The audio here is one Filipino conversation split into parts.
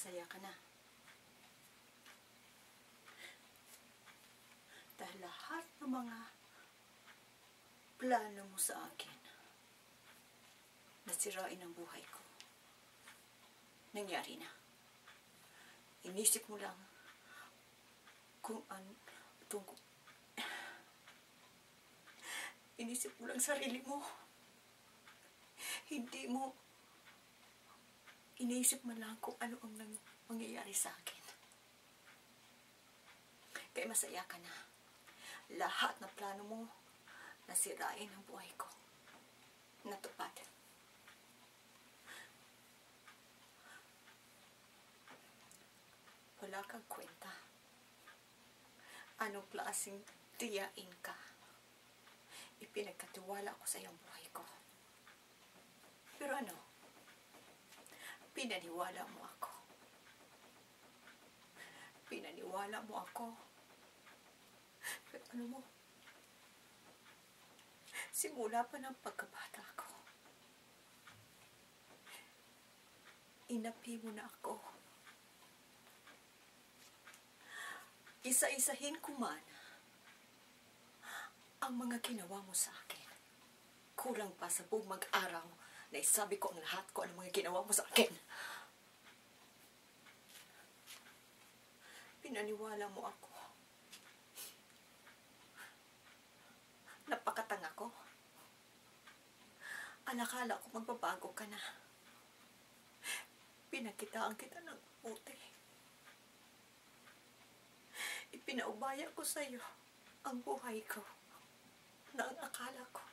masaya ka na. Dahil lahat ng mga plano mo sa akin, nasirain ang buhay ko. Nangyari na. Inisip mo lang kung ano, inisip mo lang sarili mo. Hindi mo iniisip mo lang kung ano ang mangyayari sa akin. Kaya masaya ka na. Lahat ng plano mo, nasirain ang buhay ko. Natupad. Wala kang kwenta. Anong klaseng tiyain ka? Ipinagkatiwala ko sa iyong buhay ko. Pero ano? Pinaniwala mo ako. Pinaniwala mo ako. Pero ano mo? Simula pa ng pagkabata ko, inapi mo na ako. Isa-isahin ko man ang mga ginawa mo sa akin. Kulang pa sa buong mag-araw na isabi ko ang lahat ko ano mga ginawa mo sa akin. Pinaniwala mo ako. Napakatanga ko. Alakala ko magbabago ka na. Pinakitaan kita ng puti. Ipinaubaya ko sa iyo ang buhay ko na ang akala ko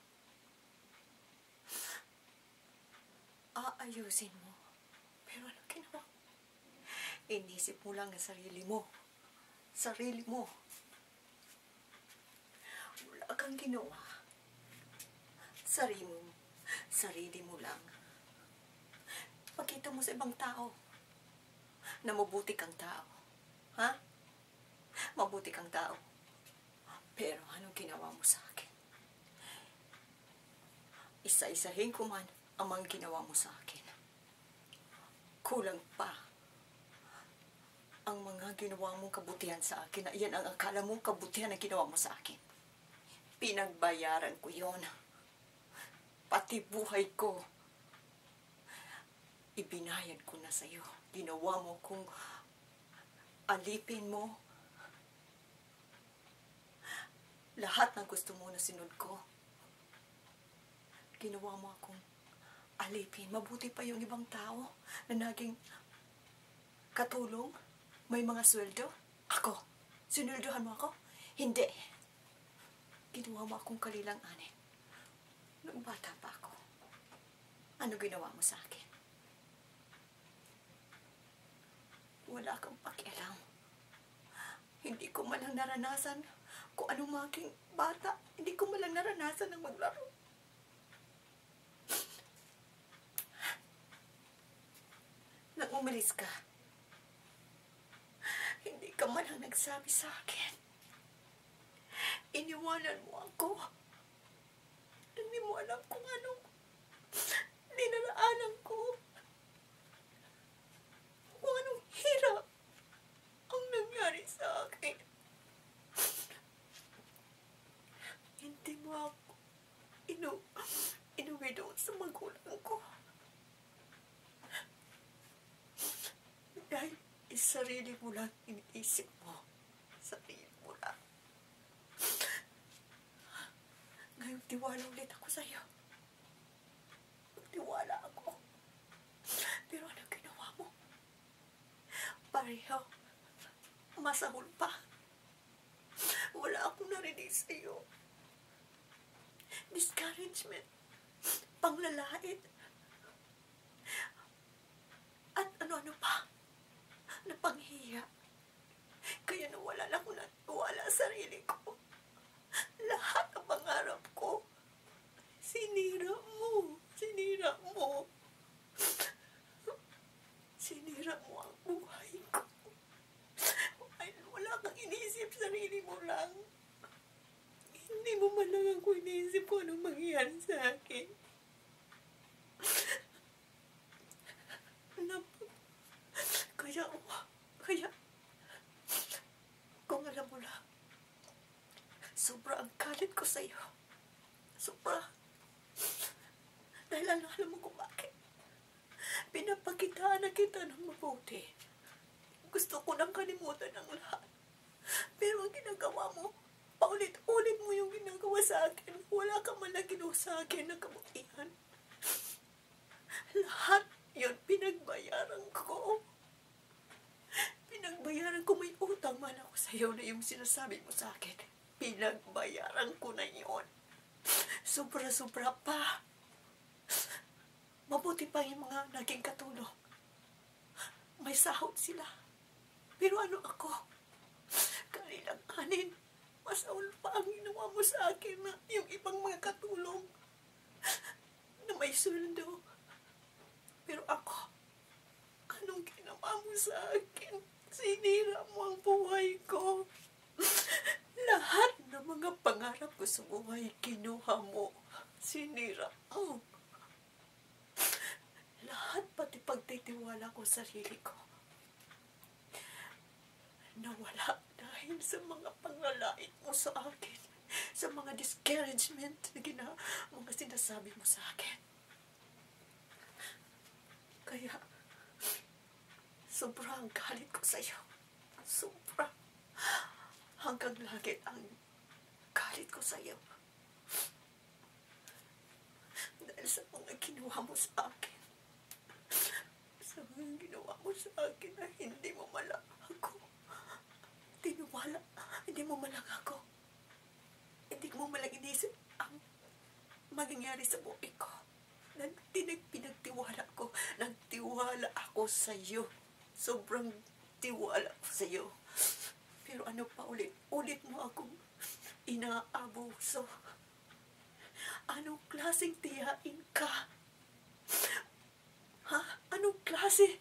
aayusin mo. Pero ano ginawa? Inisip mo lang ang sarili mo. Sarili mo. Wala kang ginawa. Sarili mo lang. Pakita mo sa ibang tao na mabuti kang tao. Ha? Mabuti kang tao. Pero anong ginawa mo sa akin? Isa-isahin ko man ang mga ginawa mo sa akin. Kulang pa ang mga ginawa mong kabutihan sa akin na iyan ang akala mong kabutihan na ginawa mo sa akin. Pinagbayaran ko yon. Pati buhay ko. Ibinayad ko na sa iyo. Ginawa mo kung alipin mo. Lahat ng gusto mo na sinunod ko. Ginawa mo akong alipin. Mabuti pa yung ibang tao na naging katulong. May mga sweldo. Ako. Sinuldohan mo ako? Hindi. Ginawa mo akong kalilang-anin. Nung bata pa ako. Ano ginawa mo sa akin? Wala kang pakialam. Hindi ko man lang naranasan kung anong maging bata. Hindi ko man lang naranasan ng maglaro. Nang umalis ka, hindi ka man lang nagsabi sa akin. Iniwanan mo ako. Hindi mo alam kung anong dinaraanan ko. Kung anong hirap ang nangyari sa akin. Hindi mo ako inuwi doon sa magulang ko. Dahil sarili mo lang iniisip mo. Sarili mo lang. Ngayon, tiwala ulit ako sa'yo. Tiwala ako. Pero ano ginawa mo? Pareho. Masahol pa. Wala akong narinig sa'yo. Discouragement. Panglalait. At ano-ano pa. Napanghiya. Kaya nawala na ako ng tiwala sa sarili ko. Lahat ng pangarap ko, sinira mo. Sinira mo. Sinira mo ang buhay ko. Ay, wala kang iniisip, sarili mo lang. Hindi mo man lang ako iniisip kung anong mangyayari sa akin. Kaya Sobra ang galit ko sa'yo. Sobra. Dahil alam mo kung bakit. Pinapakitaan na kita ng mabuti. Gusto ko nang kalimutan ang lahat. Pero ang ginagawa mo, paulit-ulit mo yung ginagawa sa akin. Wala ka man na ginawa sa akin na kabutihan. Lahat yun pinagbayaran ko. Pinagbayaran ko, may utang man ako sa'yo na yung sinasabi mo sa akin. Pinagbayaran ko na yun. Sobra-sobra pa. Mabuti pa yung mga naging katulong. May sahod sila. Pero ano ako? Kanilang kanin. Masaul pa ang ginawa mo sa akin na yung ibang mga katulong na may sweldo. Pero ako, anong ginawa mo sa akin? Sinira mo ang buhay ko. Lahat ng mga pangarap ko sa buhay, kinuha mo. Sinira mo. Lahat, pati pagtitiwala ko sa sarili ko, nawala dahil sa mga pangalait mo sa akin. Sa mga discouragement na mga sinasabi mo sa akin. Kaya, sobrang galit ko sa iyo. Sobra. Hanggang langit ang galit ko sa iyo. Dahil sa mga ginawa mo sa akin. Sa mga ginawa mo sa akin na hindi mo malang ako. Tinuwala. Hindi mo malang ako. Hindi mo malang inisip ang mangyayari sa buhay ko. Pinagtiwala ko. Nagtiwala ako sa iyo. Sobrang tiwala ko sa iyo. Pero ano pa ulit mo akong inaabuso. Anong klaseng tiyain ka? Ha? Anong klase